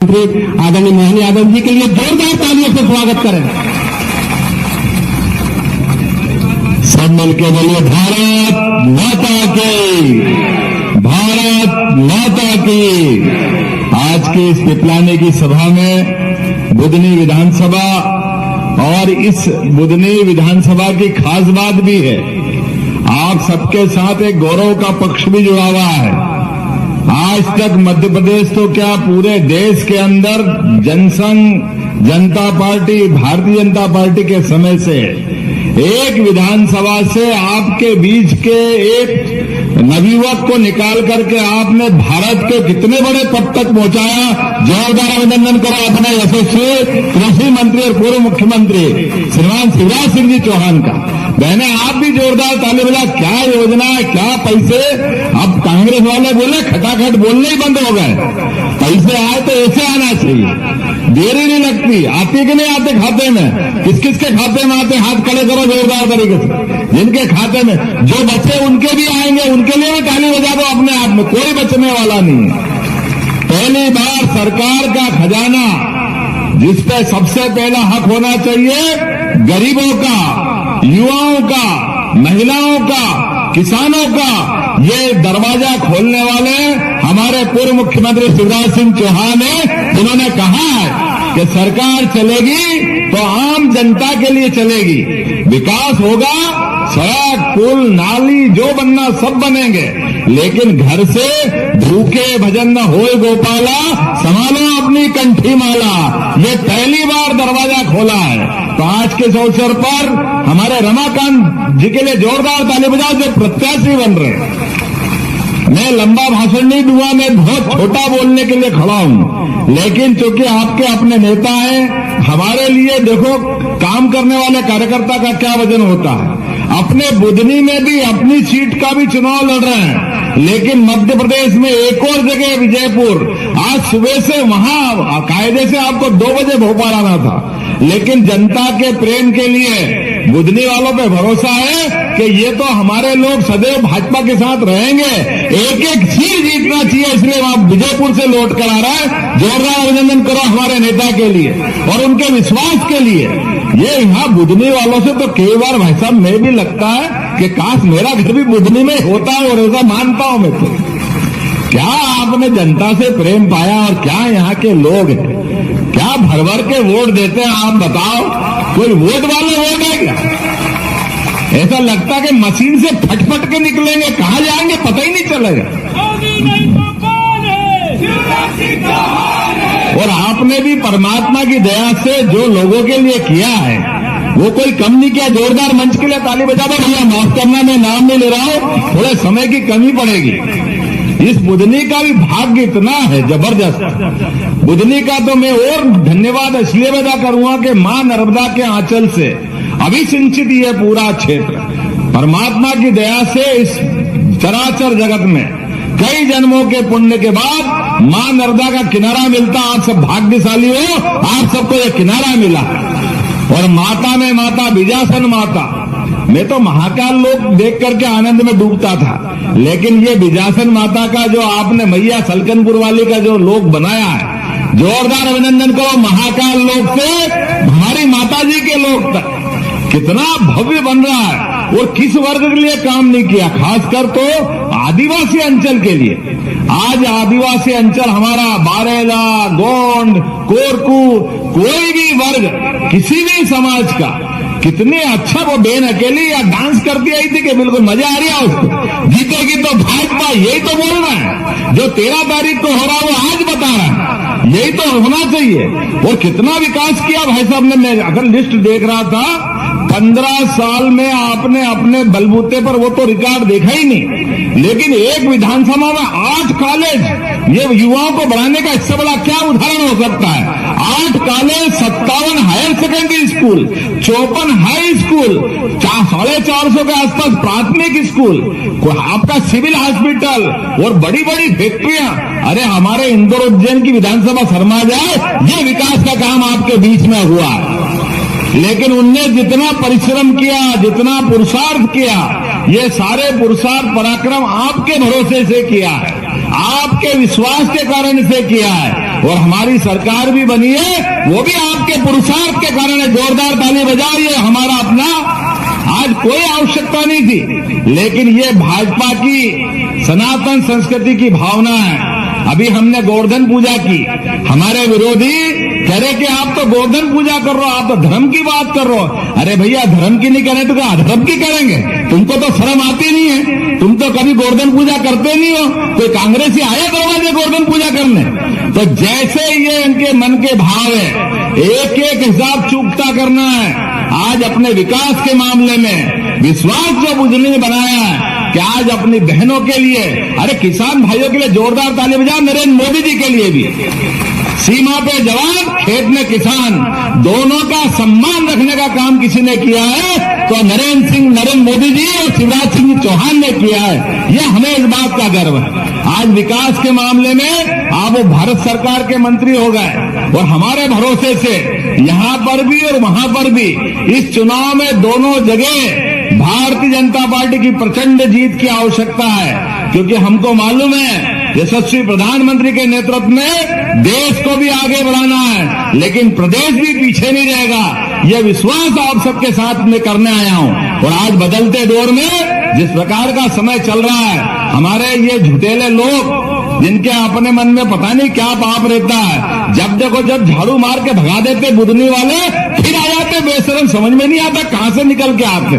मंत्री आदरणीय मोहन यादव जी के लिए जोरदार तालियों से स्वागत करें। सब मिलकर बोलिए भारत माता की, भारत माता की। आज की इस पिपलाने की सभा में बुधनी विधानसभा और इस बुधनी विधानसभा की खास बात भी है, आप सबके साथ एक गौरव का पक्ष भी जुड़ा हुआ है। आज तक मध्य प्रदेश तो क्या पूरे देश के अंदर जनसंघ जनता पार्टी भारतीय जनता पार्टी के समय से एक विधानसभा से आपके बीच के एक नवयुवक को निकाल करके आपने भारत के कितने बड़े पद तक पहुंचाया। जोरदार अभिनंदन करो अपने यशस्वी कृषि मंत्री और पूर्व मुख्यमंत्री श्रीमान शिवराज सिंह जी चौहान का। बहने आप भी जोरदार ताली बजा। क्या योजना है, क्या पैसे। अब कांग्रेस वाले बोले खटाखट बोलने ही बंद हो गए। पैसे आए तो ऐसे आना चाहिए, देरी नहीं लगती। आती कि नहीं आते खाते में, किस किस के खाते में आते, हाथ खड़े करो जोरदार तरीके से। जिनके खाते में जो बचे उनके भी आएंगे, उनके लिए भी ताली बजा दो अपने आप में, कोई बचने वाला नहीं है। पहली बार सरकार का खजाना जिस पे सबसे पहला हक होना चाहिए, गरीबों का, युवाओं का, महिलाओं का, किसानों का, ये दरवाजा खोलने वाले हमारे पूर्व मुख्यमंत्री शिवराज सिंह चौहान है। उन्होंने कहा है कि सरकार चलेगी तो आम जनता के लिए चलेगी, विकास होगा, सड़क पुल नाली जो बनना सब बनेंगे, लेकिन घर से भूखे भजन न होए गोपाला, संभालो अपनी कंठी माला। ये पहली बार दरवाजा खोला है। तो आज के इस अवसर पर हमारे रमाकांत जी के लिए जोरदार ताली बजाओ जो प्रत्याशी बन रहे हैं। मैं लंबा भाषण नहीं दूंगा, मैं बहुत छोटा बोलने के लिए खड़ा हूं, लेकिन चूंकि आपके अपने नेता हैं, हमारे लिए देखो काम करने वाले कार्यकर्ता का क्या वजन होता है। अपने बुधनी में भी अपनी सीट का भी चुनाव लड़ रहे हैं, लेकिन मध्य प्रदेश में एक और जगह विजयपुर, आज सुबह से वहां कायदे से आपको 2 बजे भोपाल आना था, लेकिन जनता के प्रेम के लिए बुधनी वालों पे भरोसा है कि ये तो हमारे लोग सदैव भाजपा के साथ रहेंगे, एक एक सीट जीतना चाहिए, इसलिए आप विजयपुर से लौट कर आ रहा है। जोरदार अभिनंदन करो हमारे नेता के लिए और उनके विश्वास के लिए। ये यहाँ बुधनी वालों से तो कई बार भाई साहब मैं भी लगता है कि काश मेरा घर भी बुधनी में होता है, और ऐसा मानता हूं मैं। तो क्या आपने जनता से प्रेम पाया और क्या यहाँ के लोग हैं, क्या भर भर के वोट देते हैं आप बताओ। कोई वोट वाले वोट है क्या? ऐसा लगता है कि मशीन से फटफट के निकलेंगे, कहां जाएंगे पता ही नहीं चलेगा। और आपने भी परमात्मा की दया से जो लोगों के लिए किया है वो कोई कम नहीं किया। जोरदार मंच के लिए ताली बजा दो भैया। माफ करना मैं नाम नहीं ले रहा हूं, थोड़े समय की कमी पड़ेगी। इस बुधनी का भी भाग्य इतना है जबरदस्त। बुधनी का तो मैं और धन्यवाद इसलिए अदा करूंगा कि मां नर्मदा के आंचल से अभी सिंचित ये पूरा क्षेत्र परमात्मा की दया से इस चराचर जगत में कई जन्मों के पुण्य के बाद मां नर्मदा का किनारा मिलता। आप सब भाग्यशाली हो, आप सबको ये किनारा मिला। और माता में माता, बिजासन माता, मैं तो महाकाल लोक देख करके आनंद में डूबता था, लेकिन ये बिजासन माता का जो आपने मैया सलकनपुर वाली का जो लोक बनाया है, जोरदार अभिनंदन करो। महाकाल लोक से हमारी माता जी के लोक तक कितना भव्य बन रहा है। और किस वर्ग के लिए काम नहीं किया, खासकर तो आदिवासी अंचल के लिए। आज आदिवासी अंचल हमारा बारेला, गोंड, कोरकू, कोई भी वर्ग किसी भी समाज का कितने अच्छा वो बेन अकेली या डांस करती आई थी कि बिल्कुल मजा आ रहा है उसको। जीतेगी तो भाजपा, यही तो बोल रहा है। जो 13 तारीख को हो रहा है वो आज बता रहा है, यही तो होना चाहिए। और कितना विकास किया भाई साहब ने। मैं अगर लिस्ट देख रहा था 15 साल में आपने अपने बलबूते पर वो तो रिकॉर्ड देखा ही नहीं, लेकिन एक विधानसभा में 8 कॉलेज, ये युवाओं को बढ़ाने का इससे बड़ा क्या उदाहरण हो सकता है। 8 college, 57 higher secondary school, 54 high school, 450 के आसपास प्राथमिक स्कूल, आपका सिविल हॉस्पिटल और बड़ी बड़ी फैक्ट्रियां। अरे हमारे इंदौर उज्जैन की विधानसभा शर्मा जाए, ये विकास का काम आपके बीच में हुआ है। लेकिन उनने जितना परिश्रम किया, जितना पुरुषार्थ किया, ये सारे पुरुषार्थ पराक्रम आपके भरोसे से किया है। आपके विश्वास के कारण इसे किया है और हमारी सरकार भी बनी है वो भी आपके पुरुषार्थ के कारण है। जोरदार ताली बजाइए। हमारा अपना आज कोई आवश्यकता नहीं थी, लेकिन ये भाजपा की सनातन संस्कृति की भावना है। अभी हमने गोवर्धन पूजा की, हमारे विरोधी कह रहे कि आप तो गोवर्धन पूजा कर रहे हो, आप तो धर्म की बात कर रहे हो। अरे भैया, धर्म की नहीं करें तो क्या अधर्म की करेंगे? तुमको तो शर्म आती नहीं है, तुम तो कभी गोवर्धन पूजा करते नहीं हो। कोई कांग्रेसी आया दरवाजे गोवर्धन पूजा करने? तो जैसे ये इनके मन के भाव है, एक एक हिसाब चूकता करना है। आज अपने विकास के मामले में विश्वास जो बुझने ने बनाया है कि आज अपनी बहनों के लिए, अरे किसान भाइयों के लिए जोरदार ताली बजा, नरेंद्र मोदी जी के लिए भी। सीमा पे जवान, खेत में किसान, दोनों का सम्मान रखने का काम किसी ने किया है तो नरेंद्र मोदी जी और शिवराज सिंह चौहान ने किया है। यह हमें इस बात का गर्व है। आज विकास के मामले में आप वो भारत सरकार के मंत्री हो गए और हमारे भरोसे से यहां पर भी और वहां पर भी इस चुनाव में दोनों जगह भारतीय जनता पार्टी की प्रचंड जीत की आवश्यकता है, क्योंकि हमको मालूम है यशस्वी प्रधानमंत्री के नेतृत्व में देश को भी आगे बढ़ाना है, लेकिन प्रदेश भी पीछे नहीं रहेगा। यह विश्वास आप सबके साथ में करने आया हूं। और आज बदलते दौर में जिस प्रकार का समय चल रहा है, हमारे ये झुटेले लोग जिनके अपने मन में पता नहीं क्या पाप रहता है, जब देखो जब झाड़ू मार के भगा देते बुदनी वाले, फिर आ जाते बेशरम। समझ में नहीं आता कहां से निकल के आते,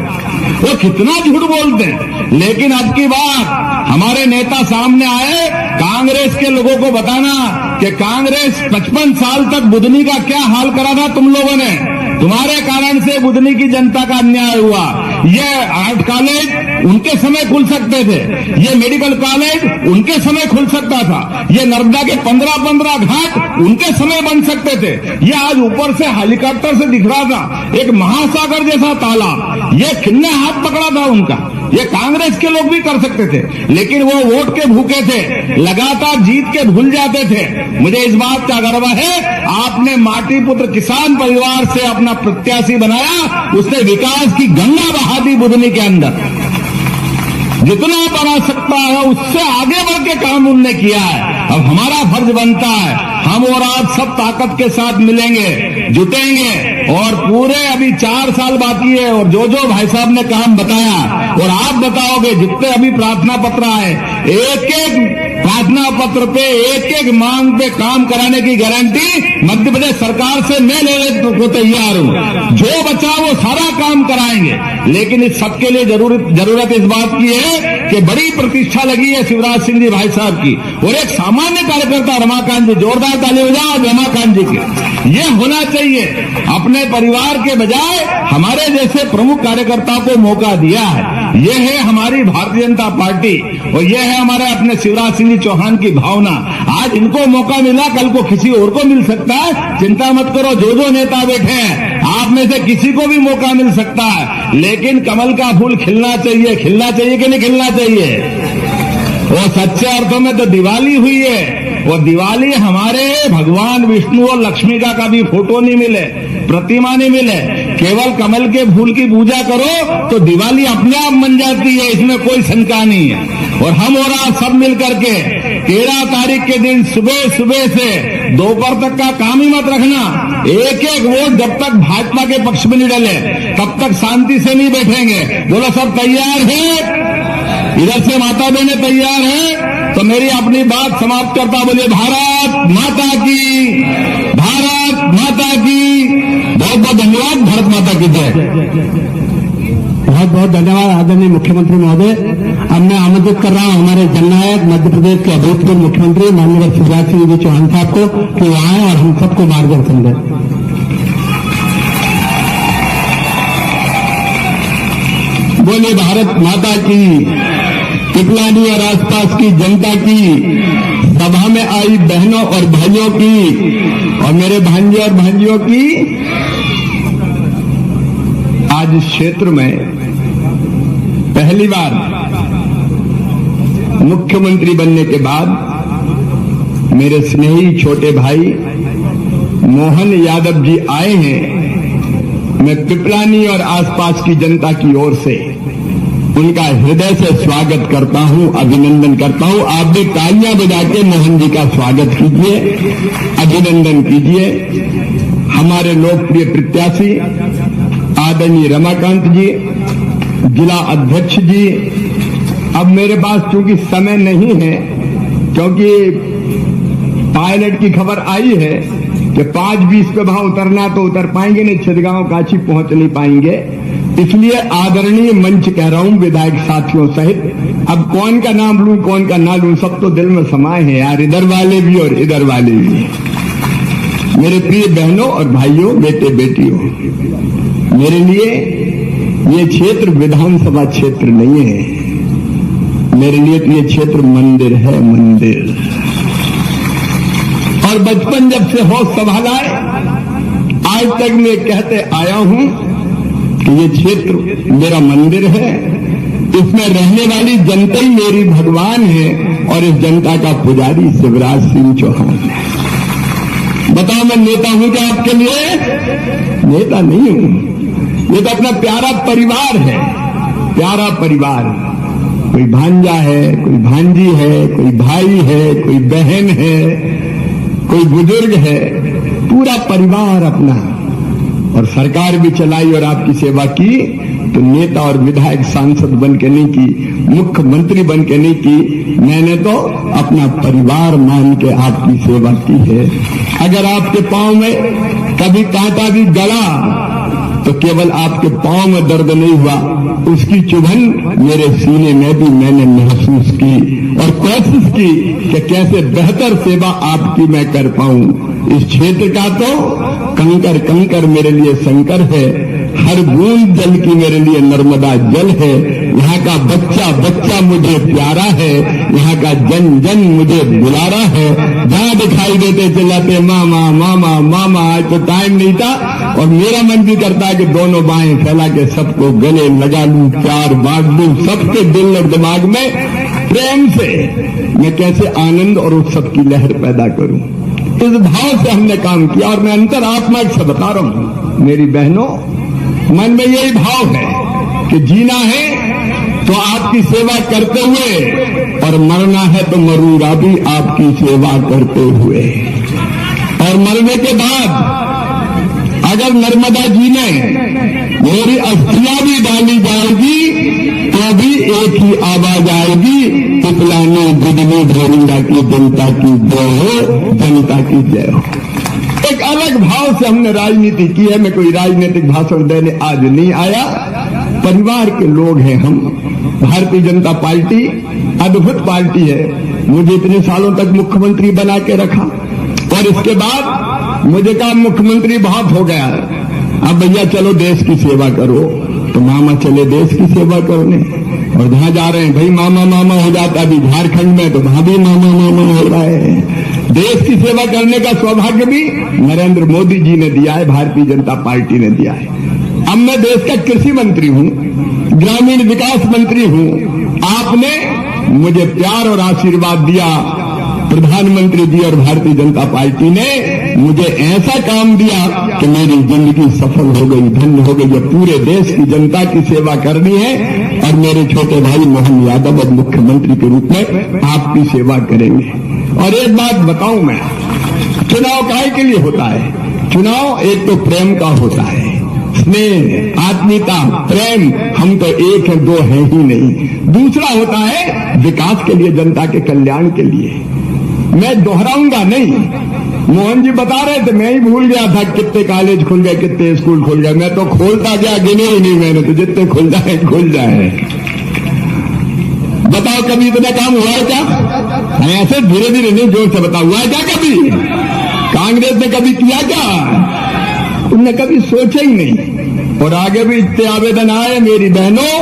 वो कितना झूठ बोलते हैं। लेकिन अब की बार हमारे नेता सामने आए, कांग्रेस के लोगों को बताना कि कांग्रेस 55 साल तक बुदनी का क्या हाल करा था तुम लोगों ने। तुम्हारे कारण से बुदनी की जनता का अन्याय हुआ। ये आर्ट कॉलेज उनके समय खुल सकते थे, ये मेडिकल कॉलेज उनके समय खुल सकता था, ये नर्मदा के 15 घाट उनके समय बन सकते थे। ये आज ऊपर से हेलीकॉप्टर से दिख रहा था एक महासागर जैसा तालाब, ये किन्ने हाथ पकड़ा था उनका। ये कांग्रेस के लोग भी कर सकते थे, लेकिन वो वोट के भूखे थे, लगातार जीत के भूल जाते थे। मुझे इस बात का गर्व है, आपने माटी पुत्र किसान परिवार से अपना प्रत्याशी बनाया, उसने विकास की गंगा बहा दी बुदनी के अंदर। जितना बना सकता है उससे आगे बढ़ के काम उनने किया है। अब हमारा फर्ज बनता है, हम और आप सब ताकत के साथ मिलेंगे, जुटेंगे और पूरे अभी 4 साल बाकी है। और जो जो भाई साहब ने काम बताया और आप बताओगे, जितने अभी प्रार्थना पत्र आए, एक एक प्रार्थना पत्र पे एक एक मांग पे काम कराने की गारंटी मध्य प्रदेश सरकार से मैं लेने को तैयार हूं। जो बचा वो सारा काम कराएंगे, लेकिन इस सबके लिए जरूरत इस बात की है कि बड़ी प्रतिष्ठा लगी है शिवराज सिंह जी भाई साहब की और एक सामान्य कार्यकर्ता रमाकांत जी, जोरदार ताली बजाओ रमाकांत जी के। ये होना चाहिए। अपने परिवार के बजाय हमारे जैसे प्रमुख कार्यकर्ता को मौका दिया है। ये है हमारी भारतीय जनता पार्टी और ये है हमारे अपने शिवराज सिंह जी चौहान की भावना। आज इनको मौका मिला, कल को किसी और को मिल सकता है। चिंता मत करो, जो नेता बैठे हैं आप में से किसी को भी मौका मिल सकता है, लेकिन कमल का फूल खिलना चाहिए कि नहीं खिलना चाहिए। वो सच्चे अर्थों में तो दिवाली हुई है। वो दिवाली हमारे भगवान विष्णु और लक्ष्मी का कभी फोटो नहीं मिले, प्रतिमा नहीं मिले, केवल कमल के फूल की पूजा करो तो दिवाली अपने आप बन जाती है, इसमें कोई शंका नहीं है। और हम और आप सब मिलकर के 13 तारीख के दिन सुबह से दोपहर तक का काम ही मत रखना। एक एक वोट जब तक भाजपा के पक्ष में नहीं डले तब तक शांति से नहीं बैठेंगे। बोलो सब तैयार है? इधर से माता बहने तैयार है? तो मेरी अपनी बात समाप्त करता, बोलिए भारत माता की, भारत माता की। बहुत बहुत धन्यवाद। भारत माता की जय। बहुत बहुत धन्यवाद आदरणीय मुख्यमंत्री महोदय। अब मैं आमंत्रित कर रहा हूं हमारे जननायक मध्य प्रदेश के अभूतपूर्व मुख्यमंत्री माननीय शिवराज सिंह जी चौहान साहब को कि वो आए और हम सबको मार्गदर्शन दें। बोले भारत माता की। पिपलानी और आसपास की जनता की, सभा में आई बहनों और भाइयों की और मेरे भांजे और भांजियों की, आज इस क्षेत्र में पहली बार मुख्यमंत्री बनने के बाद मेरे स्नेही छोटे भाई मोहन यादव जी आए हैं। मैं पिपलानी और आसपास की जनता की ओर से उनका हृदय से स्वागत करता हूं, अभिनंदन करता हूं। आप भी तालियां बजा के मोहन जी का स्वागत कीजिए, अभिनंदन कीजिए। हमारे लोकप्रिय प्रत्याशी आदरणीय रमाकांत जी, जिला अध्यक्ष जी। अब मेरे पास चूंकि समय नहीं है, क्योंकि पायलट की खबर आई है कि 5:20 पे वहां उतरना, तो उतर पाएंगे नहीं, छिदगांव काशी पहुंच नहीं पाएंगे। इसलिए आदरणीय मंच कह रहा हूं विधायक साथियों सहित। अब कौन का नाम लूं कौन का ना लूं, सब तो दिल में समाये हैं यार, इधर वाले भी और इधर वाले भी। मेरे प्रिय बहनों और भाइयों, बेटे बेटियों, मेरे लिए ये क्षेत्र विधानसभा क्षेत्र नहीं है, मेरे लिए तो ये क्षेत्र मंदिर है, मंदिर। और बचपन जब से होश संभाला है, आज तक मैं कहते आया हूं कि ये क्षेत्र मेरा मंदिर है, इसमें रहने वाली जनता ही मेरी भगवान है, और इस जनता का पुजारी शिवराज सिंह चौहान है। बताओ मैं नेता हूं क्या आपके लिए? नेता नहीं हूं, ये तो अपना प्यारा परिवार है, प्यारा परिवार। कोई भांजा है, कोई भांजी है, कोई भाई है, कोई बहन है, कोई बुजुर्ग है, पूरा परिवार अपना। और सरकार भी चलाई और आपकी सेवा की, तो नेता और विधायक सांसद बन के नहीं की, मुख्यमंत्री बन के नहीं की, मैंने तो अपना परिवार मान के आपकी सेवा की है। अगर आपके पांव में कभी कांटा भी गड़ा तो केवल आपके पांव में दर्द नहीं हुआ, उसकी चुभन मेरे सीने में भी मैंने महसूस की और कोशिश की कि कैसे बेहतर सेवा आपकी मैं कर पाऊं। इस क्षेत्र का तो कंकर कंकर मेरे लिए शंकर है, हर बूंद जल की मेरे लिए नर्मदा जल है। यहाँ का बच्चा बच्चा मुझे प्यारा है, यहाँ का जन जन मुझे बुलारा है। जहाँ दिखाई देते चिल्लाते मामा मामा मामा। आज तो टाइम नहीं था और मेरा मन भी करता है कि दोनों बाहें फैला के सबको गले लगा लूं, प्यार बांट दूं, सबके दिल और दिमाग में प्रेम से मैं कैसे आनंद और उत्सव की लहर पैदा करूं। इस भाव से हमने काम किया और मैं अंतरात्मा से बता रहा हूं मेरी बहनों, मन में यही भाव है कि जीना है तो आपकी सेवा करते हुए और मरना है तो मरूंगा भी आपकी सेवा करते हुए। और मरने के बाद अगर नर्मदा जी में मेरी अस्थियां भी डाली जाएगी तो भी एक ही आवाज आएगी, पिपलानी गुदनी ढोरिंगा की जनता की जय हो, जनता की जय हो। एक अलग भाव से हमने राजनीति की है। मैं कोई राजनीतिक भाषण देने आज नहीं आया, परिवार के लोग हैं हम। भारतीय जनता पार्टी अद्भुत पार्टी है, मुझे इतने सालों तक मुख्यमंत्री बना के रखा और इसके बाद मुझे कहा मुख्यमंत्री बहुत हो गया, अब भैया चलो देश की सेवा करो, तो मामा चले देश की सेवा करने। और जहां जा रहे हैं भाई मामा मामा हो जाता, अभी झारखंड में तो वहां भी मामा मामा हो रहा है। देश की सेवा करने का सौभाग्य भी नरेंद्र मोदी जी ने दिया है, भारतीय जनता पार्टी ने दिया है। अब मैं देश का कृषि मंत्री हूं, ग्रामीण विकास मंत्री हूं। आपने मुझे प्यार और आशीर्वाद दिया, प्रधानमंत्री जी और भारतीय जनता पार्टी ने मुझे ऐसा काम दिया कि मेरी जिंदगी सफल हो गई, धन्य हो गई। पूरे देश की जनता की सेवा करनी है और मेरे छोटे भाई मोहन यादव अब मुख्यमंत्री के रूप में आपकी सेवा करेंगे। और एक बात बताऊं मैं, चुनाव काहे के लिए होता है? चुनाव एक तो प्रेम का होता है, स्नेह, आत्मीयता, प्रेम, हम तो एक हैं, दो हैं ही नहीं। दूसरा होता है विकास के लिए, जनता के कल्याण के लिए। मैं दोहराऊंगा नहीं, मोहन जी बता रहे थे, मैं ही भूल गया था कितने कॉलेज खुल गए, कितने स्कूल खुल गए। मैं तो खोलता गया, गिने ही नहीं मैंने, तो जितने खुल जाए खुल जाए। बताओ कभी इतना काम हुआ है क्या? ऐसे धीरे धीरे नहीं, जोर से बताओ, हुआ है क्या कभी? कांग्रेस ने कभी किया क्या? उनने कभी सोचा ही नहीं। और आगे भी इतने आवेदन आए मेरी बहनों,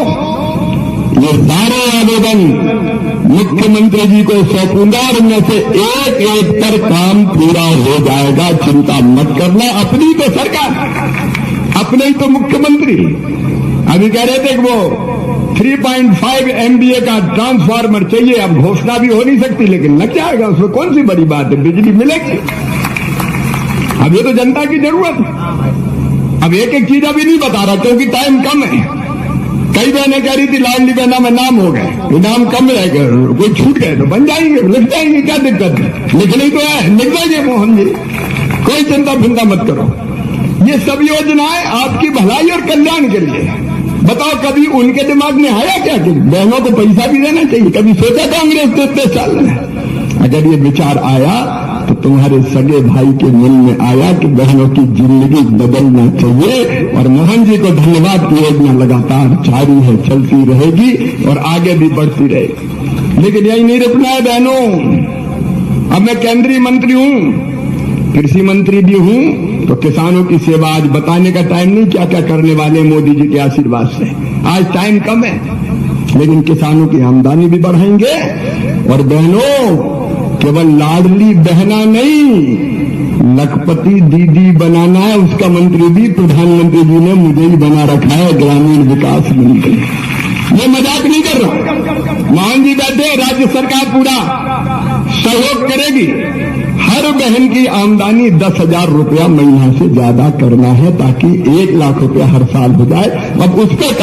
ये सारे आवेदन मुख्यमंत्री जी को सौंपूंगा और उनमें से एक एक पर काम पूरा हो जाएगा, चिंता मत करना। अपनी तो सरकार, अपने ही तो मुख्यमंत्री। अभी कह रहे थे कि वो 3.5 MVA का ट्रांसफार्मर चाहिए, अब घोषणा भी हो नहीं सकती, लेकिन लग जाएगा, उसमें कौन सी बड़ी बात है, बिजली मिलेगी। अब ये तो जनता की जरूरत है। अब एक एक चीज अभी नहीं बता रहा क्योंकि टाइम कम है। कई बहनें कह रही थी लाडली बहना में नाम हो गए, नाम कम रह गए, कोई छूट गए तो बन जाएंगे, लिख जाएंगे, क्या दिक्कत है, लिखनी तो है, लिख देंगे मोहन जी, कोई चिंता फिंता मत करो। ये सब योजनाएं आपकी भलाई और कल्याण के लिए। बताओ कभी उनके दिमाग में आया क्या कि बहनों को पैसा भी देना चाहिए? कभी सोचा कांग्रेस ने इतने साल में? अगर ये विचार आया तो तुम्हारे सगे भाई के मन में आया कि बहनों की जिंदगी बदलना चाहिए। और मोहन जी को धन्यवाद की योजना लगातार जारी है, चलती रहेगी और आगे भी बढ़ती रहेगी। लेकिन यही नहीं रुकना है बहनों। अब मैं केंद्रीय मंत्री हूं, कृषि मंत्री भी हूं, तो किसानों की सेवा आज बताने का टाइम नहीं क्या क्या करने वाले मोदी जी के आशीर्वाद से। आज टाइम कम है, लेकिन किसानों की आमदनी भी बढ़ाएंगे। और बहनों, केवल लाडली बहना नहीं, लखपति दीदी बनाना है, उसका मंत्री भी प्रधानमंत्री जी ने मुझे ही बना रखा है, ग्रामीण विकास मंत्री। मैं मजाक नहीं कर रहा। मोहन जी बैठे, राज्य सरकार पूरा सहयोग करेगी। हर बहन की आमदनी 10,000 रुपया महीना से ज्यादा करना है, ताकि 1 लाख रुपया हर साल हो जाए। अब उस पर